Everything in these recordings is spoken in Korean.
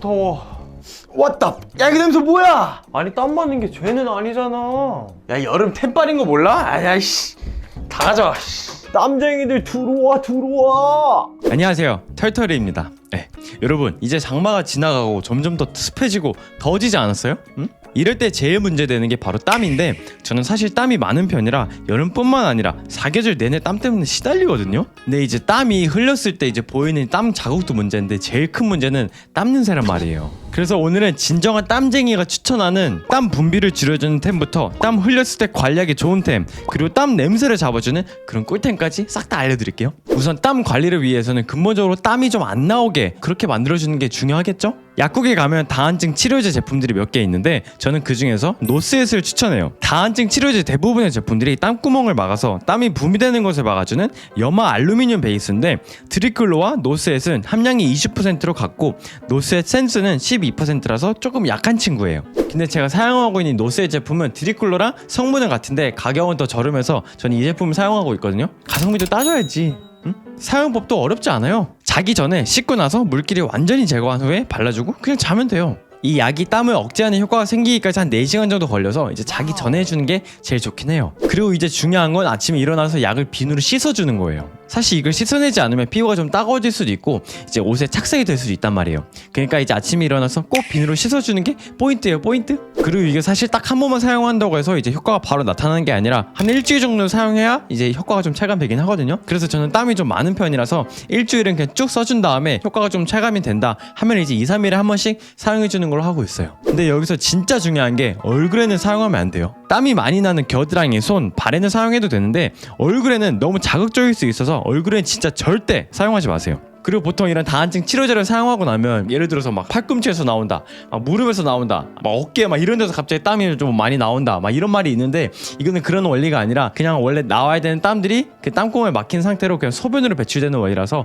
더워. 왔다. 야, 그 냄새 뭐야? 아니 땀 맞는 게 죄는 아니잖아. 야, 여름 템빨인 거 몰라? 아야씨, 다 가져와. 땀쟁이들 들어와. 안녕하세요, 털털이입니다. 네, 여러분 이제 장마가 지나가고 점점 더 습해지고 더워지지 않았어요? 응? 이럴 때 제일 문제되는 게 바로 땀인데, 저는 사실 땀이 많은 편이라 여름뿐만 아니라 사계절 내내 땀 때문에 시달리거든요. 근데 이제 땀이 흘렸을 때 이제 보이는 땀 자국도 문제인데, 제일 큰 문제는 땀 냄새란 말이에요. 그래서 오늘은 진정한 땀쟁이가 추천하는 땀 분비를 줄여주는 템부터 땀 흘렸을 때 관리하기 좋은 템, 그리고 땀 냄새를 잡아주는 그런 꿀템까지 싹 다 알려드릴게요. 우선 땀 관리를 위해서는 근본적으로 땀이 좀 안 나오게 그렇게 만들어주는 게 중요하겠죠? 약국에 가면 다한증 치료제 제품들이 몇 개 있는데, 저는 그 중에서 노스앳을 추천해요. 다한증 치료제 대부분의 제품들이 땀구멍을 막아서 땀이 분비되는 것을 막아주는 염화 알루미늄 베이스인데, 드리클로와 노스앳은 함량이 20%로 같고 노스앳 센스는 12%라서 조금 약한 친구예요. 근데 제가 사용하고 있는 노스앳 제품은 드리클로랑 성분은 같은데 가격은 더 저렴해서 저는 이 제품을 사용하고 있거든요. 가성비도 따져야지. 응? 사용법도 어렵지 않아요. 자기 전에 씻고 나서 물기를 완전히 제거한 후에 발라주고 그냥 자면 돼요. 이 약이 땀을 억제하는 효과가 생기기까지 한 4시간 정도 걸려서 이제 자기 전에 해주는 게 제일 좋긴 해요. 그리고 이제 중요한 건 아침에 일어나서 약을 비누로 씻어주는 거예요. 사실 이걸 씻어내지 않으면 피부가 좀 따가워질 수도 있고 이제 옷에 착색이 될 수도 있단 말이에요. 그러니까 이제 아침에 일어나서 꼭 비누로 씻어주는 게 포인트예요, 포인트. 그리고 이게 사실 딱 한 번만 사용한다고 해서 이제 효과가 바로 나타나는 게 아니라 한 일주일 정도 사용해야 이제 효과가 좀 체감되긴 하거든요. 그래서 저는 땀이 좀 많은 편이라서 일주일은 그냥 쭉 써준 다음에 효과가 좀 체감이 된다 하면 이제 2-3일에 한 번씩 사용해주는 걸로 하고 있어요. 근데 여기서 진짜 중요한 게 얼굴에는 사용하면 안 돼요. 땀이 많이 나는 겨드랑이, 손, 발에는 사용해도 되는데 얼굴에는 너무 자극적일 수 있어서 얼굴엔 진짜 절대 사용하지 마세요. 그리고 보통 이런 다한증 치료제를 사용하고 나면 예를 들어서 막 팔꿈치에서 나온다, 막 무릎에서 나온다, 막 어깨 막 이런 데서 갑자기 땀이 좀 많이 나온다, 막 이런 말이 있는데, 이거는 그런 원리가 아니라 그냥 원래 나와야 되는 땀들이 그 땀구멍에 막힌 상태로 그냥 소변으로 배출되는 원리라서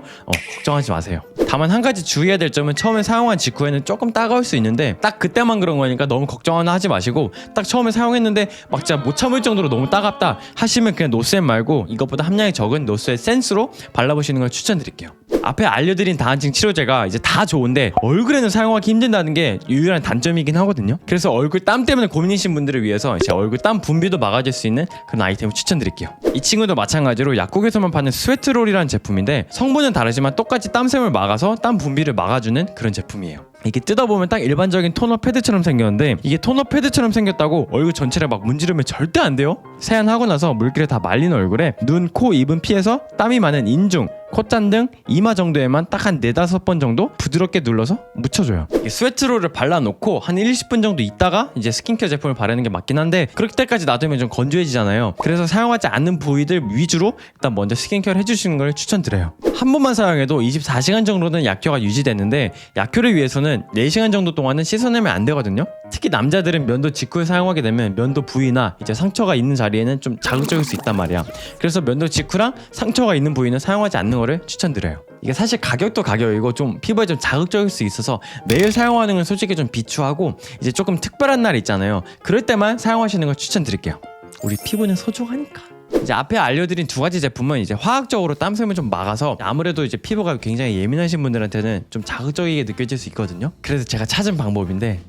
걱정하지 마세요. 다만 한 가지 주의해야 될 점은 처음에 사용한 직후에는 조금 따가울 수 있는데 딱 그때만 그런 거니까 너무 걱정은 하지 마시고, 딱 처음에 사용했는데 막 진짜 못 참을 정도로 너무 따갑다 하시면 그냥 노스앳 말고 이것보다 함량이 적은 노스앳 센스로 발라보시는 걸 추천드릴게요. 앞에 알려드린 다한증 치료제가 이제 다 좋은데 얼굴에는 사용하기 힘든다는 게 유일한 단점이긴 하거든요. 그래서 얼굴 땀 때문에 고민이신 분들을 위해서 이제 얼굴 땀 분비도 막아줄 수 있는 그런 아이템을 추천드릴게요. 이 친구도 마찬가지로 약국에서만 파는 스웨트롤이라는 제품인데, 성분은 다르지만 똑같이 땀샘을 막아서 땀 분비를 막아주는 그런 제품이에요. 이게 뜯어보면 딱 일반적인 토너 패드처럼 생겼는데, 이게 토너 패드처럼 생겼다고 얼굴 전체를 막 문지르면 절대 안 돼요. 세안하고 나서 물기를 다 말린 얼굴에 눈, 코, 입은 피해서 땀이 많은 인중, 콧잔 등 이마 정도에만 딱 한 4-5번 정도 부드럽게 눌러서 묻혀줘요. 스웨트롤을 발라놓고 한 1-20분 정도 있다가 이제 스킨케어 제품을 바르는 게 맞긴 한데, 그렇게 때까지 놔두면 좀 건조해지잖아요. 그래서 사용하지 않는 부위들 위주로 일단 먼저 스킨케어를 해주시는 걸 추천드려요. 한 번만 사용해도 24시간 정도는 약효가 유지되는데, 약효를 위해서는 4시간 정도 동안은 씻어내면 안 되거든요. 특히 남자들은 면도 직후에 사용하게 되면 면도 부위나 이제 상처가 있는 자리에는 좀 자극적일 수 있단 말이야. 그래서 면도 직후랑 상처가 있는 부위는 사용하지 않는 거를 추천드려요. 이게 사실 가격도 가격이고 좀 피부에 좀 자극적일 수 있어서 매일 사용하는 건 솔직히 좀 비추하고, 이제 조금 특별한 날 있잖아요. 그럴 때만 사용하시는 걸 추천드릴게요. 우리 피부는 소중하니까. 이제 앞에 알려드린 2가지 제품은 이제 화학적으로 땀샘을 좀 막아서, 아무래도 이제 피부가 굉장히 예민하신 분들한테는 좀 자극적이게 느껴질 수 있거든요. 그래서 제가 찾은 방법인데,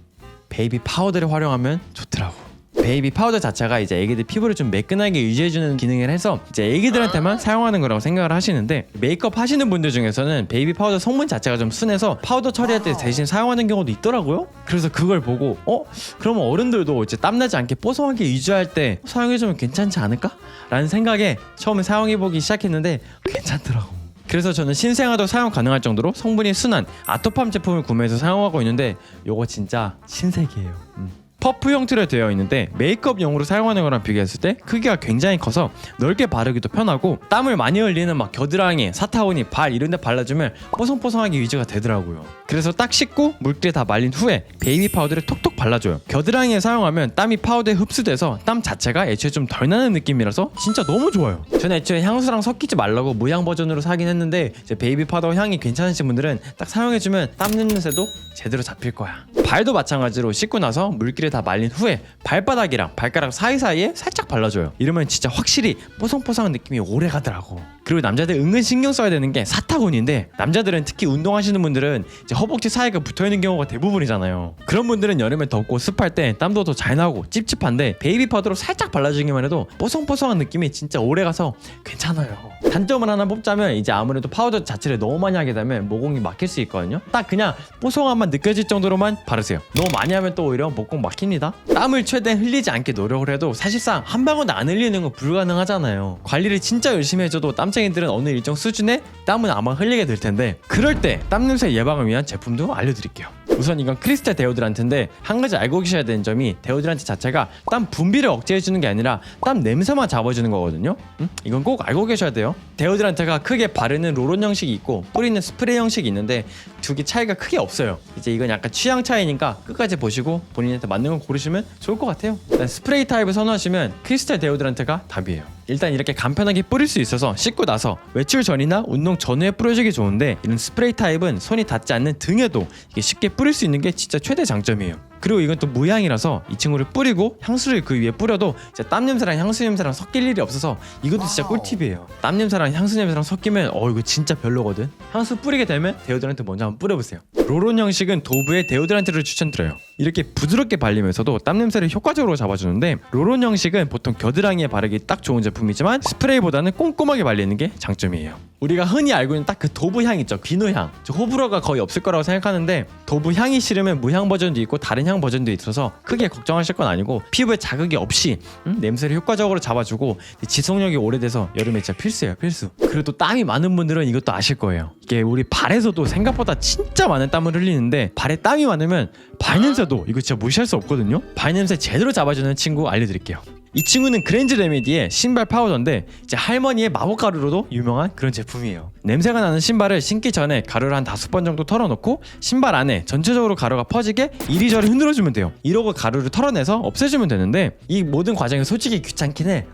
베이비 파우더를 활용하면 좋더라고. 베이비 파우더 자체가 이제 애기들 피부를 좀 매끈하게 유지해주는 기능을 해서 이제 애기들한테만 사용하는 거라고 생각을 하시는데, 메이크업 하시는 분들 중에서는 베이비 파우더 성분 자체가 좀 순해서 파우더 처리할 때 대신 사용하는 경우도 있더라고요. 그래서 그걸 보고 그러면 어른들도 이제 땀나지 않게 뽀송하게 유지할 때 사용해주면 괜찮지 않을까? 라는 생각에 처음에 사용해보기 시작했는데 괜찮더라고. 그래서 저는 신생아도 사용 가능할 정도로 성분이 순한 아토팜 제품을 구매해서 사용하고 있는데, 요거 진짜 신세계예요. 퍼프 형태로 되어 있는데 메이크업용으로 사용하는 거랑 비교했을 때 크기가 굉장히 커서 넓게 바르기도 편하고, 땀을 많이 흘리는 막 겨드랑이, 사타구니, 발 이런 데 발라주면 뽀송뽀송하게 유지가 되더라고요. 그래서 딱 씻고 물기에 다 말린 후에 베이비 파우더를 톡톡 발라줘요. 겨드랑이에 사용하면 땀이 파우더에 흡수돼서 땀 자체가 애초에 좀 덜 나는 느낌이라서 진짜 너무 좋아요. 저는 애초에 향수랑 섞이지 말라고 무향 버전으로 사긴 했는데, 이제 베이비 파우더 향이 괜찮으신 분들은 딱 사용해주면 땀 냄새도 제대로 잡힐 거야. 발도 마찬가지로 씻고 나서 물기를 다 말린 후에 발바닥이랑 발가락 사이사이에 살짝 발라줘요. 이러면 진짜 확실히 뽀송뽀송한 느낌이 오래 가더라고. 그리고 남자들 은근 신경 써야 되는 게 사타구니인데, 남자들은 특히 운동하시는 분들은 이제 허벅지 사이가 붙어있는 경우가 대부분이잖아요. 그런 분들은 여름에 덥고 습할 때 땀도 더 잘 나고 찝찝한데, 베이비 파우더로 살짝 발라주기만 해도 뽀송뽀송한 느낌이 진짜 오래 가서 괜찮아요. 단점을 하나 뽑자면 이제 아무래도 파우더 자체를 너무 많이 하게 되면 모공이 막힐 수 있거든요. 딱 그냥 뽀송함만 느껴질 정도로만 바르세요. 너무 많이 하면 또 오히려 모공 막힙니다. 땀을 최대한 흘리지 않게 노력을 해도 사실상 한 방울도 안 흘리는 건 불가능하잖아요. 관리를 진짜 열심히 해줘도 땀쟁이들은 어느 일정 수준의 땀은 아마 흘리게 될 텐데, 그럴 때 땀 냄새 예방을 위한 제품도 알려드릴게요. 우선 이건 크리스탈 데오드란트인데, 한 가지 알고 계셔야 되는 점이 데오드란트 자체가 땀 분비를 억제해주는 게 아니라 땀 냄새만 잡아주는 거거든요. 이건 꼭 알고 계셔야 돼요. 데오드란트가 크게 바르는 롤온 형식이 있고 뿌리는 스프레이 형식이 있는데, 두 개 차이가 크게 없어요. 이제 이건 약간 취향 차이니까 끝까지 보시고 본인한테 맞는 거 고르시면 좋을 것 같아요. 일단 스프레이 타입을 선호하시면 크리스탈 데오드란트가 답이에요. 일단 이렇게 간편하게 뿌릴 수 있어서 씻고 나서 외출 전이나 운동 전후에 뿌려주기 좋은데, 이런 스프레이 타입은 손이 닿지 않는 등에도 이게 쉽게 뿌릴 수 있는 게 진짜 최대 장점이에요. 그리고 이건 또 무향이라서 이 친구를 뿌리고 향수를 그 위에 뿌려도 진짜 땀 냄새랑 향수 냄새랑 섞일 일이 없어서 이것도 진짜 꿀팁이에요. 땀 냄새랑 향수 냄새랑 섞이면 이거 진짜 별로거든. 향수 뿌리게 되면 데오드란트 먼저 한번 뿌려보세요. 롤온 형식은 도브의 데오드란트를 추천드려요. 이렇게 부드럽게 발리면서도 땀 냄새를 효과적으로 잡아주는데, 롤온 형식은 보통 겨드랑이에 바르기 딱 좋은 제품이지만 스프레이보다는 꼼꼼하게 발리는 게 장점이에요. 우리가 흔히 알고 있는 딱 그 도브 향 있죠, 비누향. 저 호불호가 거의 없을 거라고 생각하는데, 도브 향이 싫으면 무향 버전도 있고 다른 향 버전도 있어서 크게 걱정하실 건 아니고, 피부에 자극이 없이 냄새를 효과적으로 잡아주고 지속력이 오래돼서 여름에 진짜 필수예요, 필수. 그리고 또 땀이 많은 분들은 이것도 아실 거예요. 이게 우리 발에서도 생각보다 진짜 많은 땀을 흘리는데, 발에 땀이 많으면 발냄새도 이거 진짜 무시할 수 없거든요. 발냄새 제대로 잡아주는 친구 알려드릴게요. 이 친구는 그랜즈 레미디의 신발 파우더인데, 이제 할머니의 마법 가루로도 유명한 그런 제품이에요. 냄새가 나는 신발을 신기 전에 가루를 한 5번 정도 털어놓고 신발 안에 전체적으로 가루가 퍼지게 이리저리 흔들어주면 돼요. 이러고 가루를 털어내서 없애주면 되는데, 이 모든 과정이 솔직히 귀찮긴 해.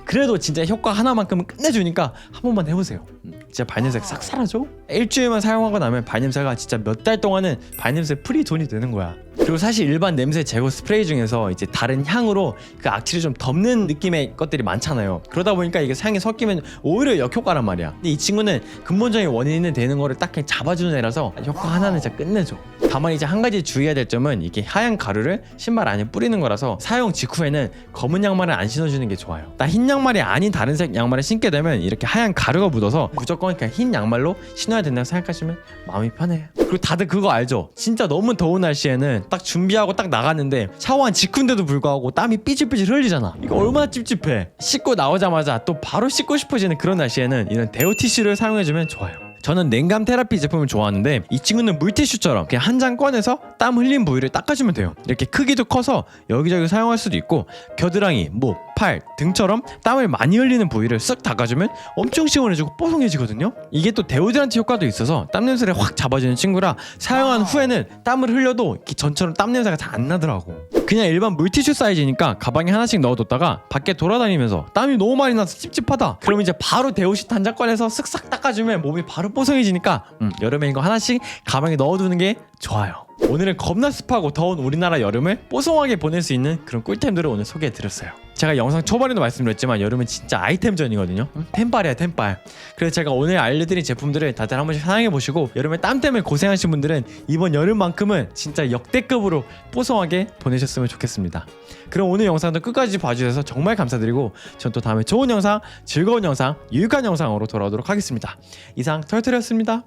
그래도 진짜 효과 하나만큼은 끝내주니까 한 번만 해보세요. 진짜 발냄새 싹 사라져. 일주일만 사용하고 나면 발냄새가 진짜 몇 달 동안은 발냄새 프리 존이 되는 거야. 그리고 사실 일반 냄새 제거 스프레이 중에서 이제 다른 향으로 그 악취를 좀 덮는 느낌의 것들이 많잖아요. 그러다 보니까 이게 향이 섞이면 오히려 역효과란 말이야. 근데 이 친구는 근본적인 원인이 되는 거를 딱 그냥 잡아주는 애라서 효과 하나는 진짜 끝내줘. 다만 이제 한 가지 주의해야 될 점은, 이게 하얀 가루를 신발 안에 뿌리는 거라서 사용 직후에는 검은 양말을 안 신어주는 게 좋아요. 나 흰 양말이 아닌 다른 색 양말을 신게 되면 이렇게 하얀 가루가 묻어서 무조건 그냥 흰 양말로 신어야 된다고 생각하시면 마음이 편해요. 그리고 다들 그거 알죠? 진짜 너무 더운 날씨에는 딱 준비하고 딱 나갔는데 샤워한 직후인데도 불구하고 땀이 삐질삐질 흘리잖아. 이거 얼마나 찝찝해. 씻고 나오자마자 또 바로 씻고 싶어지는 그런 날씨에는 이런 데오 티슈를 사용해주면 좋아요. 저는 냉감 테라피 제품을 좋아하는데, 이 친구는 물티슈처럼 그냥 한 장 꺼내서 땀 흘린 부위를 닦아주면 돼요. 이렇게 크기도 커서 여기저기 사용할 수도 있고, 겨드랑이, 목, 팔, 등처럼 땀을 많이 흘리는 부위를 쓱 닦아주면 엄청 시원해지고 뽀송해지거든요. 이게 또 데오드란트 효과도 있어서 땀 냄새를 확 잡아주는 친구라, 사용한 후에는 땀을 흘려도 전처럼 땀 냄새가 잘 안 나더라고. 그냥 일반 물티슈 사이즈니까 가방에 하나씩 넣어뒀다가 밖에 돌아다니면서 땀이 너무 많이 나서 찝찝하다, 그럼 이제 바로 데오시트 한 장 꺼내서 쓱싹 닦아주면 몸이 바로 뽀송해지니까 여름에 이거 하나씩 가방에 넣어두는 게 좋아요. 오늘은 겁나 습하고 더운 우리나라 여름을 뽀송하게 보낼 수 있는 그런 꿀템들을 오늘 소개해드렸어요. 제가 영상 초반에도 말씀드렸지만 여름은 진짜 아이템전이거든요. 템빨이야, 템빨. 그래서 제가 오늘 알려드린 제품들을 다들 한 번씩 사용해보시고, 여름에 땀 때문에 고생하신 분들은 이번 여름만큼은 진짜 역대급으로 뽀송하게 보내셨으면 좋겠습니다. 그럼 오늘 영상도 끝까지 봐주셔서 정말 감사드리고, 전 또 다음에 좋은 영상, 즐거운 영상, 유익한 영상으로 돌아오도록 하겠습니다. 이상 털털이었습니다.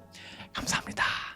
감사합니다.